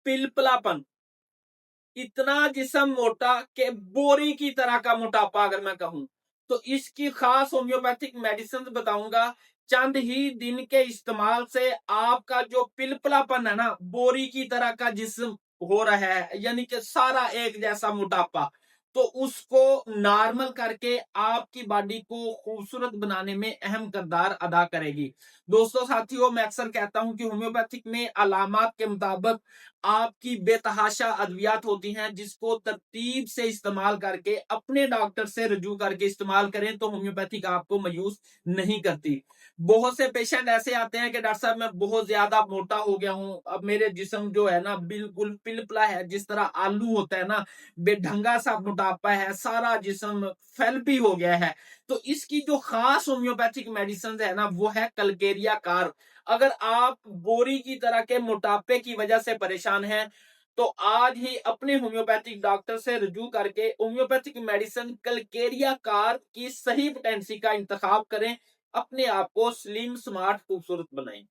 पिलपलापन, इतना जिस्म मोटा कि बोरी की तरह का मोटापा अगर मैं कहूं, तो इसकी खास होम्योपैथिक मेडिसिन बताऊंगा। चंद ही दिन के इस्तेमाल से आपका जो पिलपलापन है ना, बोरी की तरह का जिस्म हो रहा है, यानी कि सारा एक जैसा मोटापा, तो उसको नॉर्मल करके आपकी बॉडी को खूबसूरत बनाने में अहम किरदार अदा करेगी। दोस्तों साथियों, मैं अक्सर कहता हूं कि होम्योपैथिक में अलामात के मुताबिक आपकी बेतहाशा अद्वियात होती हैं, जिसको तरतीब से इस्तेमाल करके अपने डॉक्टर से रजू करके इस्तेमाल करें तो होम्योपैथिक आपको मायूस नहीं करती। बहुत से पेशेंट ऐसे आते हैं कि डॉक्टर साहब मैं बहुत ज्यादा मोटा हो गया हूं, अब मेरे जिस्म जो है ना बिल्कुल पिलपला है, जिस तरह आलू होता है ना, बेढंगा सा मोटापा है, सारा जिस्म फैल्पी हो गया है। तो इसकी जो खास होम्योपैथिक मेडिसिन है ना, वो है कलकेरिया कार। अगर आप बोरी की तरह के मोटापे की वजह से परेशान हैं, तो आज ही अपने होम्योपैथिक डॉक्टर से रजू करके होम्योपैथिक मेडिसिन कलकेरिया कार की सही पोटेंसी का इंतखाब करें, अपने आप को स्लिम स्मार्ट खूबसूरत बनाएं।